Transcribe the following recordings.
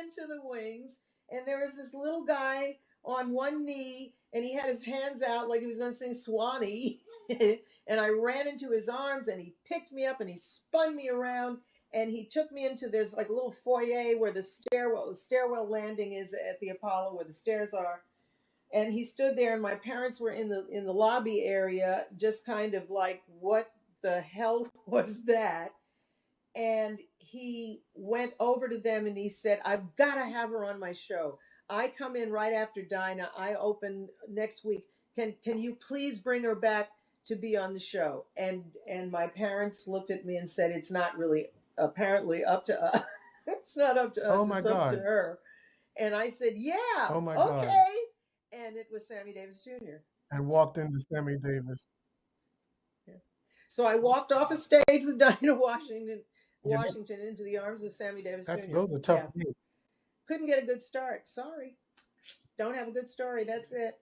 into the wings, and there was this little guy on one knee, and he had his hands out like he was going to sing Swanee. And I ran into his arms, and he picked me up, and he spun me around, and he took me into, there's like a little foyer where the stairwell landing is at the Apollo, where the stairs are. And he stood there, and my parents were in the lobby area, just kind of like, what the hell was that? And he went over to them and he said, I've got to have her on my show. I come in right after Dinah. I open next week. Can you please bring her back to be on the show? And my parents looked at me and said, it's not really apparently up to us. It's not up to us. Oh my it's God. up to her. And I said, yeah, Oh my okay. God. And it was Sammy Davis Jr. And walked into Sammy Davis. Yeah. So I walked off a stage with Dinah Washington You know, into the arms of Sammy Davis Jr. those are tough Yeah. things. Couldn't get a good start. Sorry. Don't have a good story. That's it.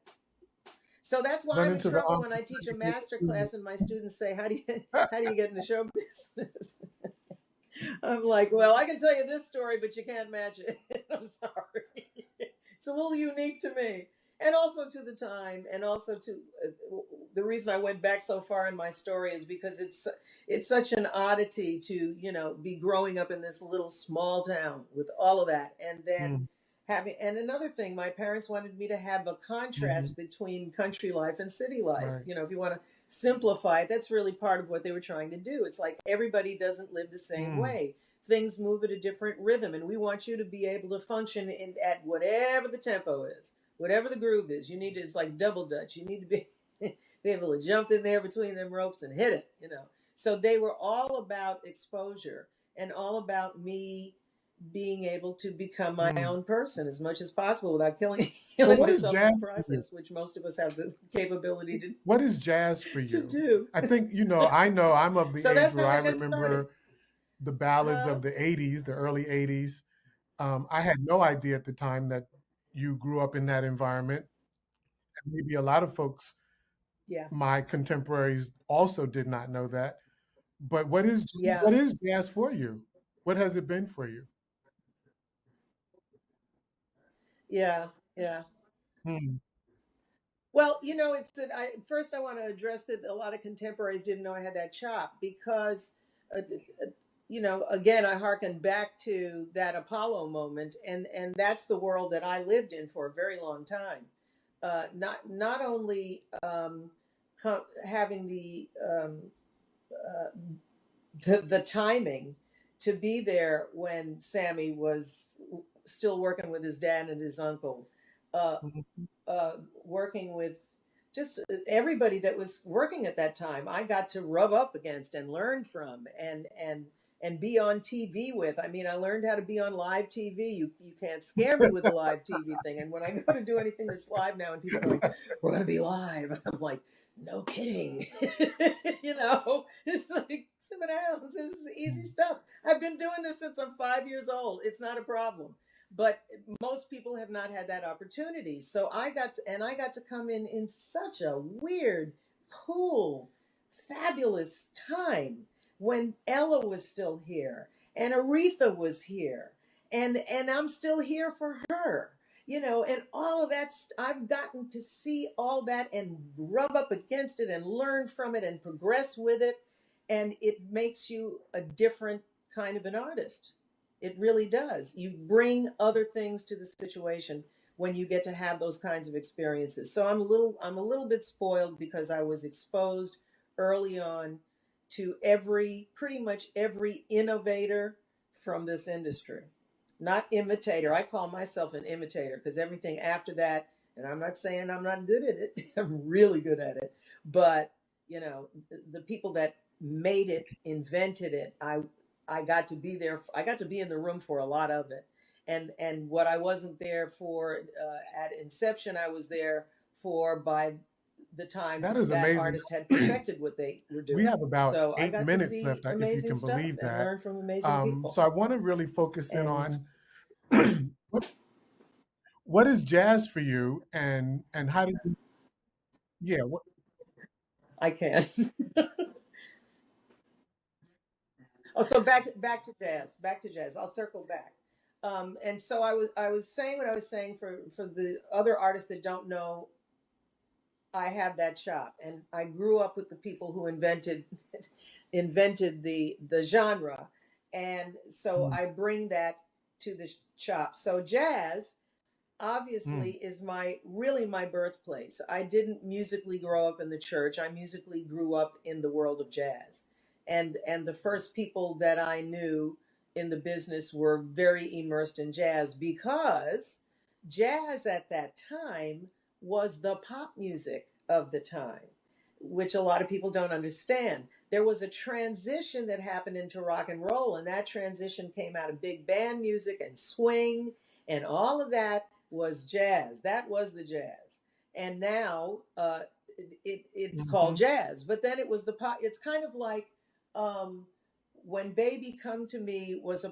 So that's why Run I'm in into the trouble arms when I of teach a Sammy Davis master Jr. class and my students say, how do you get into show business? I'm like, well, I can tell you this story, but you can't match it. I'm sorry. It's a little unique to me. And also to the time, and also to the reason I went back so far in my story is because it's such an oddity to, be growing up in this little small town with all of that. And then and another thing, my parents wanted me to have a contrast between country life and city life. Right. If you want to simplify it, that's really part of what they were trying to do. It's like everybody doesn't live the same way. Things move at a different rhythm, and we want you to be able to function at whatever the tempo is, whatever the groove is. It's like double dutch. You need to be able to jump in there between them ropes and hit it, So they were all about exposure and all about me being able to become my own person as much as possible without killing what is myself in jazz the for you? process, which most of us have the capability to What is jazz for you? do. I think, I know I'm of the So age that's where how I I got started. remember the ballads Huh? of the 80s, the early 80s. I had no idea at the time that you grew up in that environment. And maybe a lot of folks, Yeah. my contemporaries, also did not know that. But what is Yeah. jazz for you? What has it been for you? Yeah. Yeah. Hmm. Well, it's that first I want to address that a lot of contemporaries didn't know I had that chop because, again, I hearken back to that Apollo moment, and that's the world that I lived in for a very long time. Not only having the timing to be there when Sammy was still working with his dad and his uncle, working with just everybody that was working at that time. I got to rub up against and learn from and be on TV with. I mean, I learned how to be on live TV. You can't scare me with a live TV thing. And when I go to do anything that's live now, and people are going, "We're going to be live," I'm like, "No kidding." It's like, sit down. This is easy stuff. I've been doing this since I'm 5 years old. It's not a problem. But most people have not had that opportunity. So I got to come in such a weird, cool, fabulous time when Ella was still here and Aretha was here and I'm still here for her. And all of that, I've gotten to see all that and rub up against it and learn from it and progress with it. And it makes you a different kind of an artist. It really does. You bring other things to the situation when you get to have those kinds of experiences. So I'm a little bit spoiled because I was exposed early on to pretty much every innovator from this industry. Not imitator. I call myself an imitator because everything after that, and I'm not saying I'm not good at it. I'm really good at it. But, the people that made it, invented it, I got to be there. I got to be in the room for a lot of it. And what I wasn't there for at inception, I was there for by the time That is that amazing. artist had perfected what they were doing. We have about So I 8 got to minutes see left, if you amazing can stuff believe and that. learn from amazing people. So I want to really focus in And on what is jazz for you, and how did you? Yeah. I can. Oh, so back to jazz. Back to jazz. I'll circle back. And so I was saying what I was saying for the other artists that don't know. I have that chop, and I grew up with the people who invented the genre, and so Mm, I bring that to the chop. So jazz obviously mm, is my birthplace. I didn't musically grow up in the church. I musically grew up in the world of jazz. And the first people that I knew in the business were very immersed in jazz, because jazz at that time was the pop music of the time, which a lot of people don't understand. There was a transition that happened into rock and roll, and that transition came out of big band music and swing, and all of that was jazz. That was the jazz. And now it's called mhm, jazz. But then it was the pop. It's kind of like, um, when Baby Come to Me was a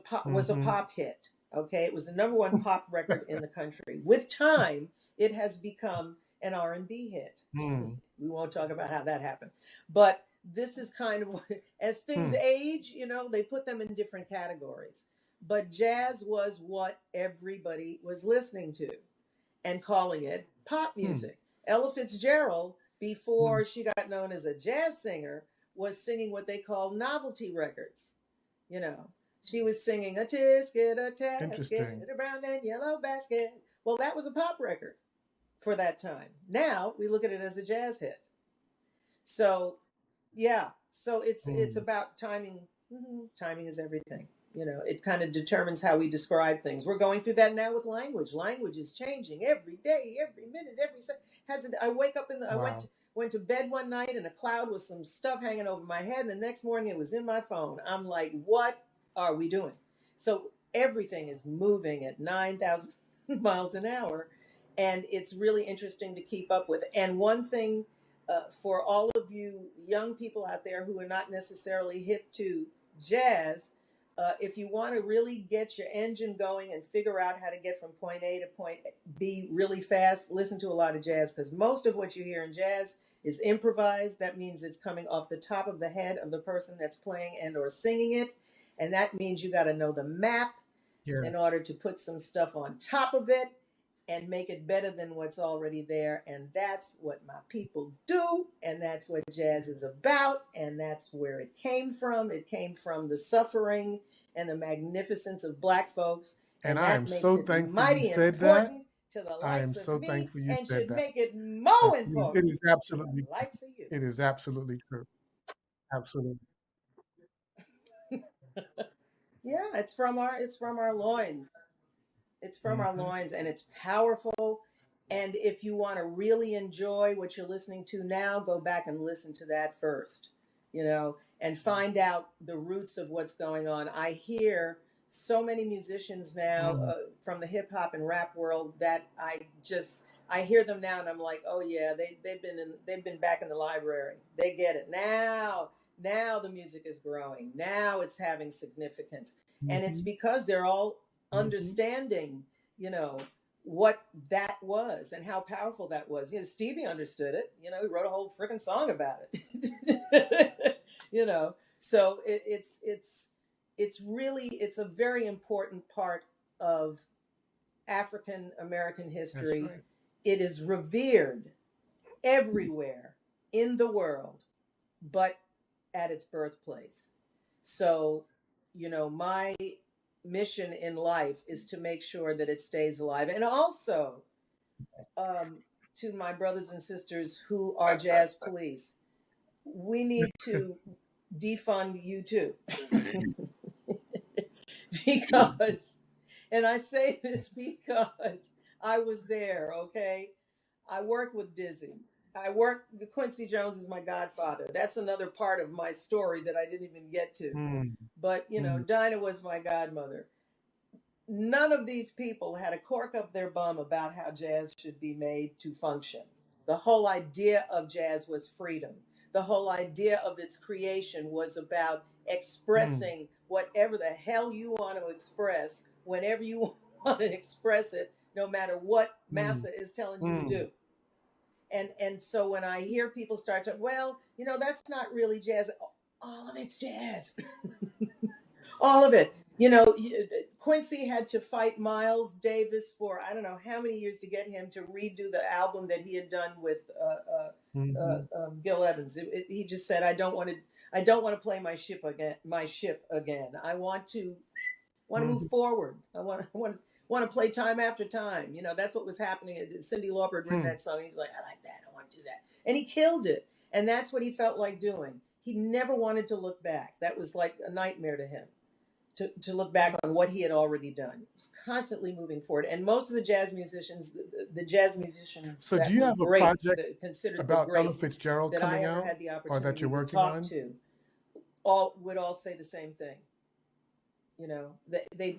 mhm. pop hit. Okay, it was the number one pop record in the country. With time, it has become an R&B hit. Mm, We won't talk about how that happened, but this is kind of as things mm, age, they put them in different categories. But jazz was what everybody was listening to and calling it pop mm, music. Ella Fitzgerald, mm. before she got known as a jazz singer, was singing what they call novelty records. You know, she was singing a tisket, a tasket, Interesting. a brown and yellow basket. Well, that was a pop record for that time. Now we look at it as a jazz hit. So, yeah. So it's Mm, about timing. Timing is everything. It kind of determines how we describe things. We're going through that now with language. Language is changing every day, every minute, every second. Hasn't I wake up I wow. went to bed one night and a cloud with some stuff hanging over my head, and the next morning it was in my phone. I'm like, what are we doing? So everything is moving at 9,000 miles an hour, and it's really interesting to keep up with. And one thing, for all of you young people out there who are not necessarily hip to jazz, if you want to really get your engine going and figure out how to get from point A to point B really fast, listen to a lot of jazz, because most of what you hear in jazz is improvised. That means it's coming off the top of the head of the person that's playing and or singing it. And that means you got to know the map Yeah. in order to put some stuff on top of it and make it better than what's already there. And that's what my people do. And that's what jazz is about. And that's where it came from. It came from the suffering and the magnificence of Black folks. And And I am that makes so it thankful you mighty said that. important to the I am likes of so me, thankful you and said should that. make it more It important is to absolutely the true. likes of you. It is absolutely true. Absolutely. Yeah, it's from our loins. It's from our Hmm. loins, and it's powerful. And if you want to really enjoy what you're listening to now, go back and listen to that first, and find out the roots of what's going on. I hear so many musicians now, Mm, from the hip hop and rap world, that I hear them now, and I'm like, oh yeah, they've been back in the library. They get it now. Now the music is growing. Now it's having significance, and it's mhm, because they're all mhm. understanding, you know, what that was and how powerful that was. Stevie understood it. He wrote a whole freaking song about it. So it's a very important part of African American That's history. right. It is revered everywhere in the world, but at its birthplace. So, my mission in life is to make sure that it stays alive. And also, um, to my brothers and sisters who are jazz police, we need to defund you too. Because, and I say this because I was there, okay? I work with Dizzy. Quincy Jones is my godfather. That's another part of my story that I didn't even get to. Mm, But, mm, Dinah was my godmother. None of these people had a cork up their bum about how jazz should be made to function. The whole idea of jazz was freedom. The whole idea of its creation was about mm, expressing whatever the hell you want to express, whenever you want to express it, no matter what mm, massa is telling you to mm. do. And so when I hear people start to, well, that's not really jazz. All of it's jazz. All of it. Quincy had to fight Miles Davis for I don't know how many years to get him to redo the album that he had done with Hmm. Gil Evans. He just said, "I don't want to. I don't want to play my ship again. My ship again. I want to move Hmm. forward. I want to play time after time. You know, that's what was happening. Cyndi Lauper had written Hmm. that song. He was like, I like that. I want to do that, and he killed it. And that's what he felt like doing. He never wanted to look back. That was like a nightmare to him to look back on what he had already done. He was constantly moving forward. And most of the jazz musicians So, do that you were have a greats, project that considered the about Ella greats Fitzgerald that I coming ever out, had the or that opportunity you're to working talk on? to, all would all say the same thing. You know, they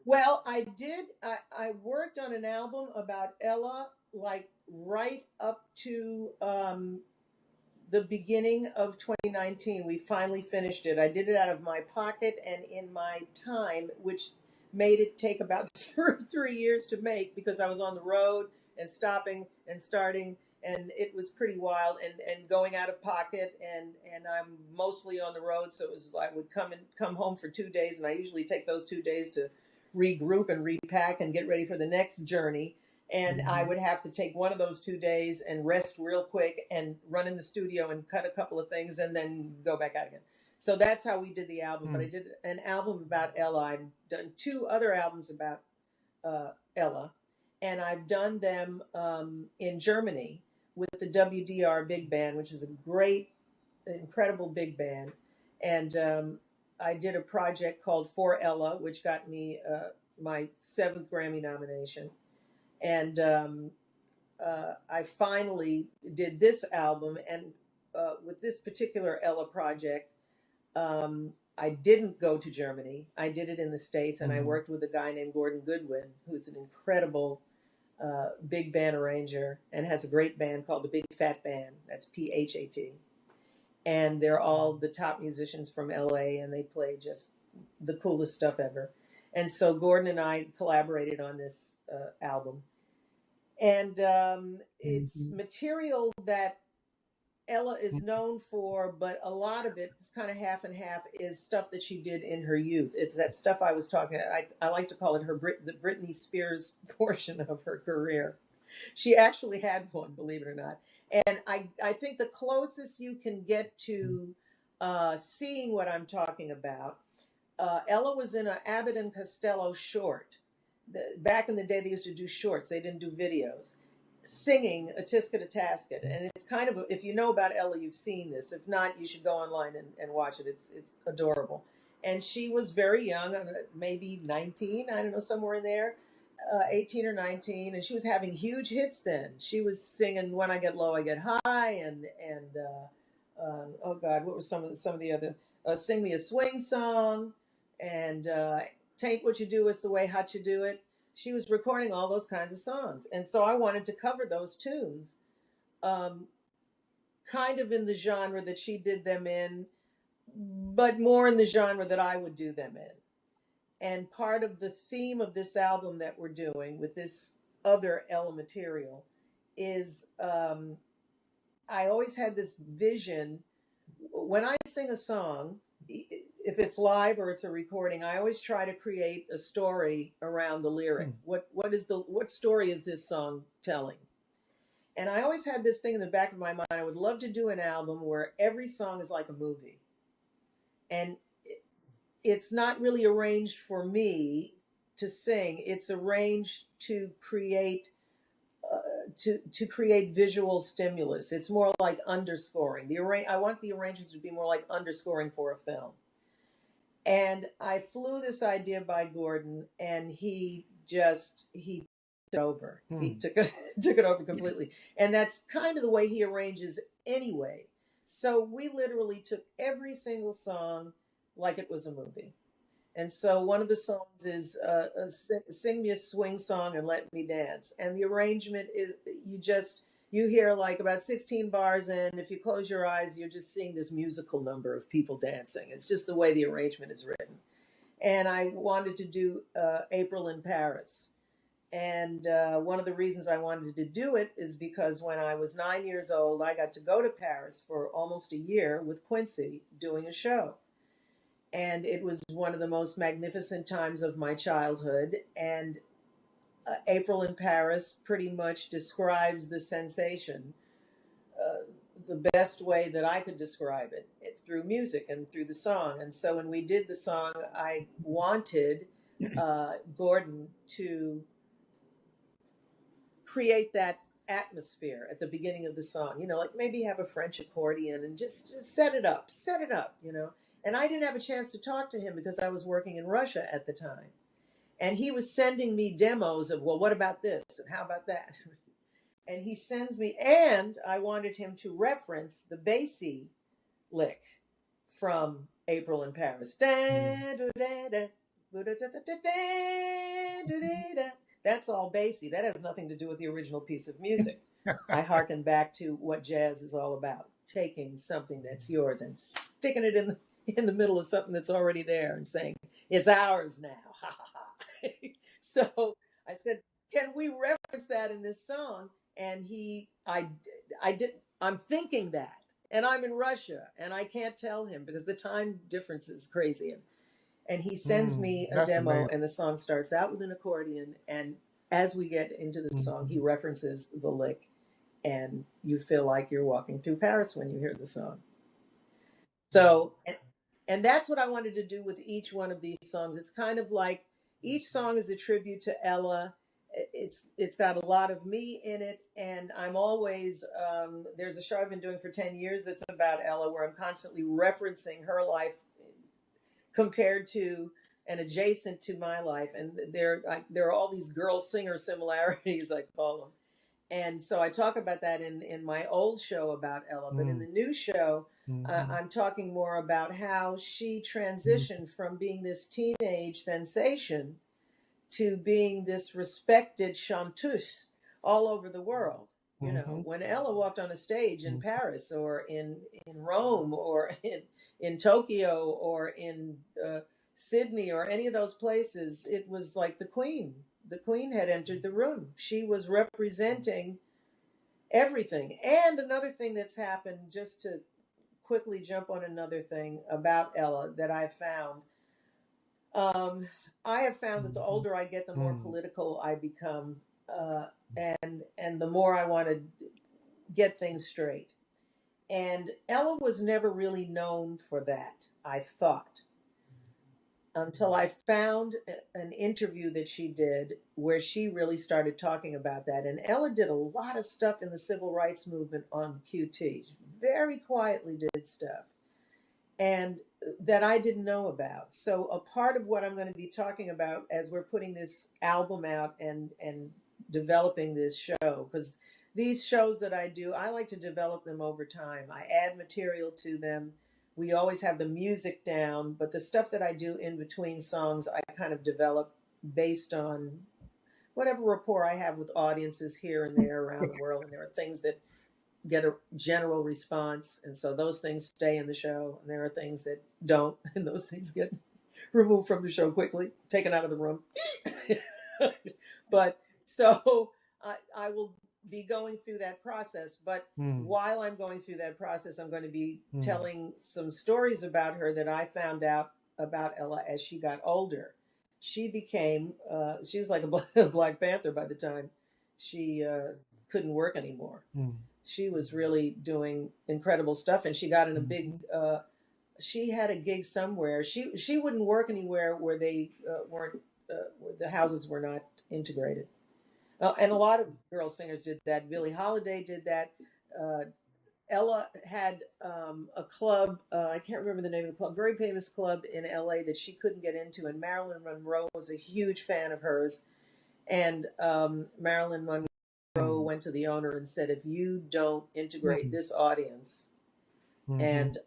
well, I did. I worked on an album about Ella, like right up to the beginning of 2019. We finally finished it. I did it out of my pocket and in my time, which made it take about 3 years to make because I was on the road and stopping and starting, and it was pretty wild and going out of pocket, and I'm mostly on the road, so it was I would come home for 2 days, and I usually take those 2 days to regroup and repack and get ready for the next journey, and I Hmm. would have to take one of those 2 days and rest real quick and run in the studio and cut a couple of things and then go back out again. So that's how we did the album. But I Hmm. did an album about Ella. I've done two other albums about Ella, and I've done them in Germany with the WDR Big Band, which is a great, incredible big band. And I did a project called For Ella, which got me my seventh Grammy nomination. And I finally did this album, and with this particular Ella project, I didn't go to Germany. I did it in the States, and I Hmm. worked with a guy named Gordon Goodwin, who's an incredible big band arranger and has a great band called the Big Fat Band. That's PHAT. And they're all the top musicians from LA, and they play just the coolest stuff ever. And so Gordon and I collaborated on this album, and it's Hmm. material that Ella is known for, but a lot of it, it's kind of half and half, is stuff that she did in her youth. It's that stuff I was talking. I like to call it the Britney Spears portion of her career. She actually had one, believe it or not. And I think the closest you can get to seeing what I'm talking about, Ella was in an Abbott and Costello short. Back in the day, they used to do shorts. They didn't do videos. Singing a Tisket a Tasket, and it's kind of if you know about Ella, you've seen this. If not, you should go online and watch it. It's adorable. And she was very young, maybe 19. I don't know, somewhere in there, 18 or 19, and she was having huge hits then. She was singing "When I Get Low, I Get High," and oh God, what were some of the other? "Sing Me a Swing Song," and "Tain't What You Do, It's the Way Hot You Do It." She was recording all those kinds of songs, and so I wanted to cover those tunes, um, kind of in the genre that she did them in, but more in the genre that I would do them in. And part of the theme of this album that we're doing with this other Ella material is I always had this vision when I sing a song, if it's live or it's a recording, I always try to create a story around the lyric. Hmm. What story is this song telling? And I always had this thing in the back of my mind. I would love to do an album where every song is like a movie, and it's not really arranged for me to sing. It's arranged to create to create visual stimulus. It's more like underscoring. I want the arrangements to be more like underscoring for a film. And I flew this idea by Gordon, and he took it over. He Hmm. took it over completely, and that's kind of the way he arranges anyway. So we literally took every single song like it was a movie. And so one of the songs is "Sing Me a Swing Song and Let Me Dance," and the arrangement is you hear like about 16 bars in. If you close your eyes, you're just seeing this musical number of people dancing. It's just the way the arrangement is written. And I wanted to do April in Paris. And one of the reasons I wanted to do it is because when I was 9 years old, I got to go to Paris for almost a year with Quincy doing a show. and it was one of the most magnificent times of my childhood. And April in Paris pretty much describes the sensation uh, the best way that I could describe it, through music and through the song. And so when we did the song, I wanted Gordon to create that atmosphere at the beginning of the song, like maybe have a French accordion and just set it up, And I didn't have a chance to talk to him because I was working in Russia at the time. And he was sending me demos of, well, what about this? And how about that? And he sends me, and I wanted him to reference the bassy lick from April in Paris. That's all bassy. That has nothing to do with the original piece of music. I hearken back to what jazz is all about, taking something that's yours and sticking it in the middle of something that's already there and saying, it's ours now. Ha ha ha. So I said, can we reference that in this song? And I'm thinking that, and I'm in Russia, and I can't tell him because the time difference is crazy. And he sends me a demo, amazing. and the song starts out with an accordion. And as we get into the song, he references the lick, and you feel like you're walking through Paris when you hear the song. So, and that's what I wanted to do with each one of these songs. It's kind of like each song is a tribute to Ella. It's got a lot of me in it, and I'm always there's a show I've been doing for 10 years that's about Ella, where I'm constantly referencing her life compared to and adjacent to my life, and there are all these girl singer similarities, I call them. And so I talk about that in my old show about Ella, but in the new show, I'm talking more about how she transitioned from being this teenage sensation to being this respected chanteuse all over the world. When Ella walked on a stage in Paris or in Rome or in Tokyo or in Sydney or any of those places, it was like the queen. The queen had entered the room. She was representing everything. And another thing that's happened, just to quickly jump on another thing about Ella that I found, I have found that the older I get, the more political I become, and the more I want to get things straight. And Ella was never really known for that, I thought, until I found an interview that she did where she really started talking about that. And Ella did a lot of stuff in the civil rights movement on QT. She very quietly did stuff, and that I didn't know about. So a part of what I'm going to be talking about as we're putting this album out and developing this show, because these shows that I do, I like to develop them over time. I add material to them. We always have the music down, but the stuff that I do in between songs, I kind of develop based on whatever rapport I have with audiences here and there around the world. And there are things that get a general response, and so those things stay in the show, and there are things that don't, and those things get removed from the show quickly, taken out of the room. But so I will be going through that process, but while I'm going through that process, I'm going to be telling some stories about her that I found out about Ella as she got older. She became she was like a Black Panther by the time she couldn't work anymore. She was really doing incredible stuff, and she got in a big she had a gig somewhere. She wouldn't work anywhere where they weren't where the houses were not integrated. And a lot of girl singers did that. Billie Holiday did that. Ella had a club, I can't remember the name of the club, very famous club in LA that she couldn't get into. And Marilyn Monroe was a huge fan of hers. And Marilyn Monroe went to the owner and said, if you don't integrate this audience and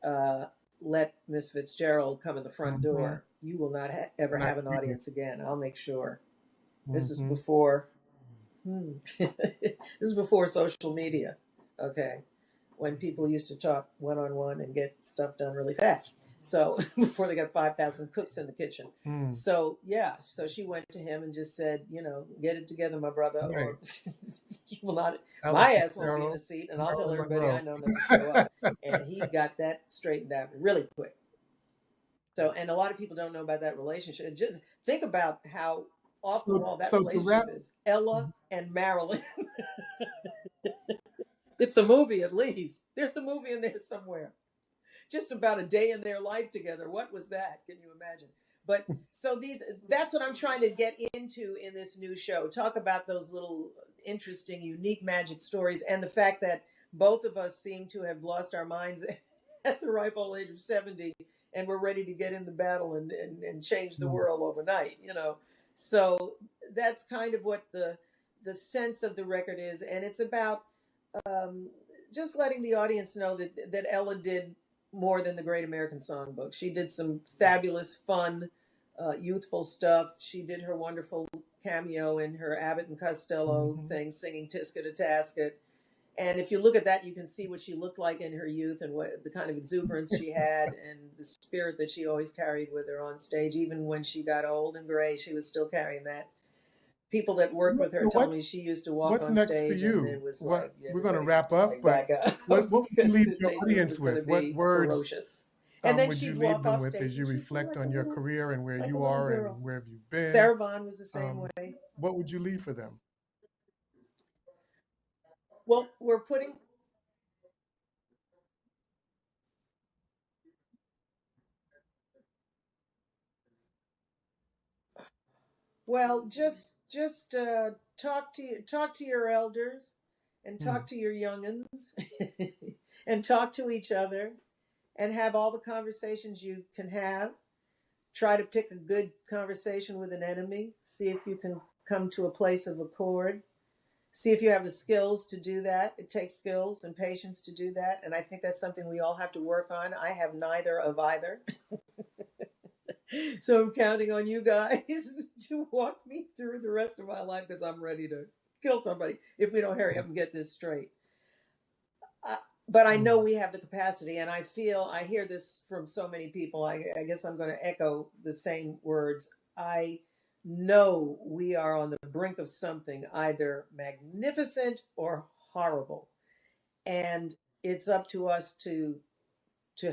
let Miss Fitzgerald come in the front door, you will not ever have an audience again. I'll make sure. This is before... this is before social media, okay, when people used to talk one-on-one and get stuff done really fast. So before they got 5,000 cooks in the kitchen. So yeah, so she went to him and just said, get it together, my brother, or you will not, my ass won't be in the seat, and I'll tell everybody I know not to show up. And he got that straightened out really quick. So, and a lot of people don't know about that relationship. Just think about how off the So, wall that so to wrap, relationship is. Ella and Marilyn. It's a movie, at least. There's a movie in there somewhere. Just about a day in their life together. What was that? Can you imagine? But so that's what I'm trying to get into in this new show. Talk about those little interesting, unique magic stories and the fact that both of us seem to have lost our minds at the ripe old age of 70 and we're ready to get in the battle and change the world overnight, you know. So that's kind of what the sense of the record is. And it's about um, just letting the audience know that Ella did more than the Great American Songbook. She did some fabulous, fun, youthful stuff. She did her wonderful cameo in her Abbott and Costello mhm. thing, singing Tisket a Tasket. And if you look at that, you can see what she looked like in her youth and what the kind of exuberance she had and the spirit that she always carried with her on stage. Even when she got old and gray, she was still carrying that. People that worked with her So tell me she used to walk what's on next for stage and you? it was What like we're going to everybody would wrap just up, like but back up what would you because leave your they knew it audience was going to with? What be words ferocious. And then would you she'd leave walk them off with as stage you and she'd be reflect on your career and where like a you little are and girl. where have you been? Sarah Vaughan was the same Um, way. what would you leave for them? Well, we're putting well, just talk to your elders and Hmm. talk to your youngins and talk to each other and have all the conversations you can have. Try to pick a good conversation with an enemy. See if you can come to a place of accord. See if you have the skills to do that. It takes skills and patience to do that. And I think that's something we all have to work on. I have neither of either. So I'm counting on you guys to walk me through the rest of my life because I'm ready to kill somebody if we don't hurry up and get this straight. Uh, but I know Hmm. we have the capacity, and I hear this from so many people. I guess I'm going to echo the same words. I know we are on the brink of something either magnificent or horrible, and it's up to us to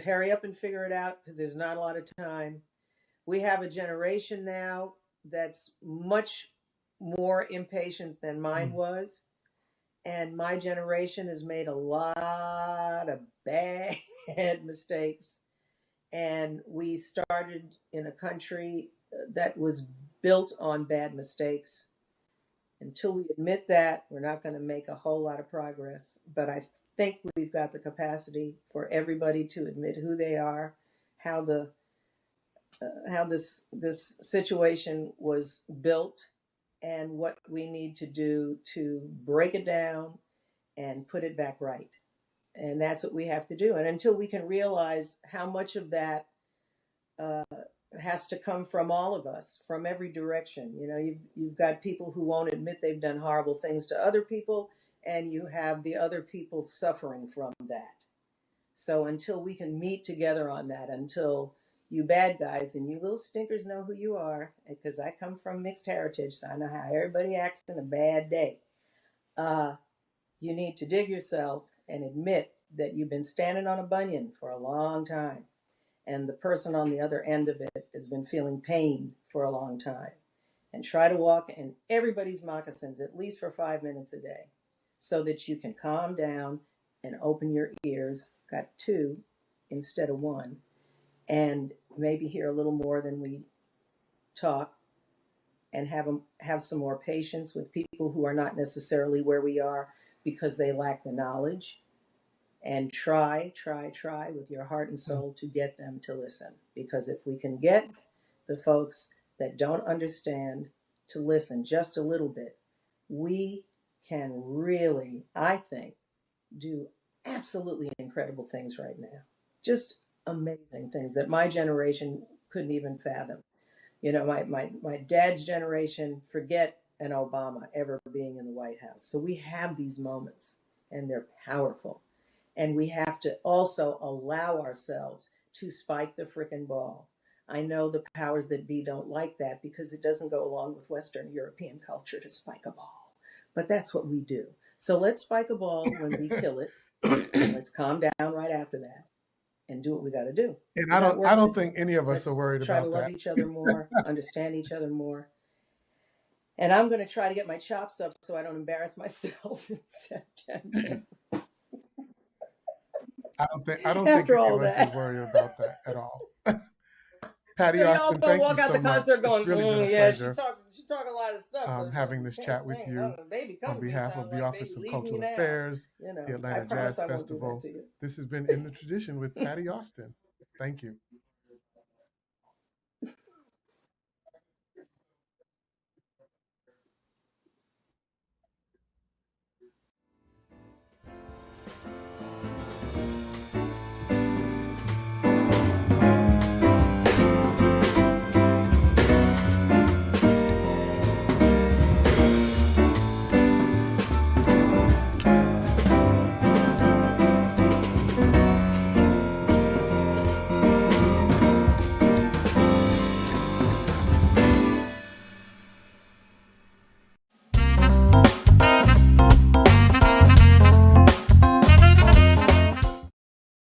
hurry up and figure it out because there's not a lot of time. We have a generation now that's much more impatient than mine Hmm. was, and my generation has made a lot of bad mistakes. And we started in a country that was built on bad mistakes. Until we admit that, we're not going to make a whole lot of progress. But I think we've got the capacity for everybody to admit who they are, how the how this situation was built, and what we need to do to break it down and put it back right. And that's what we have to do. And until we can realize how much of that uh, has to come from all of us, from every direction. You know, you've got people who won't admit they've done horrible things to other people, and you have the other people suffering from that. So until we can meet together on that, until you bad guys and you little stinkers know who you are, because I come from mixed heritage, so I know how everybody acts in a bad day. Uh, you need to dig yourself and admit that you've been standing on a bunion for a long time, and the person on the other end of it has been feeling pain for a long time. And try to walk in everybody's moccasins at least for 5 minutes a day so that you can calm down and open your ears. Got two instead of one, and maybe hear a little more than we talk, and have some more patience with people who are not necessarily where we are because they lack the knowledge, and try with your heart and Hmm. soul to get them to listen. Because if we can get the folks that don't understand to listen just a little bit, we can really, I think, do absolutely incredible things right now. Just amazing things that my generation couldn't even fathom. You know, my dad's generation, forget an Obama ever being in the White House. So we have these moments and they're powerful. And we have to also allow ourselves to spike the frickin' ball. I know the powers that be don't like that because it doesn't go along with Western European culture to spike a ball. But that's what we do. So let's spike a ball when we kill it, and let's calm down right after that. and do what we got to do. And We got I work to don't do. think any of us are Let's worried try to about love that. each other more, understand each other more. And I'm going to try to get my chops up so I don't embarrass myself in September. I don't think After any all of us is that. worried about that at all. Patti So y'all Austin, don't thank you walk out so the much. concert It's going, really been a yeah, she pleasure talk a lot of stuff, but having we this can't chat with sing. you Baby, come on to me behalf sounds of the like, baby, Office of leave me Cultural now. Affairs, You know, the I Atlanta promise Jazz I won't do that Festival. to you. This has been In the Tradition with Patti Austin. Thank you.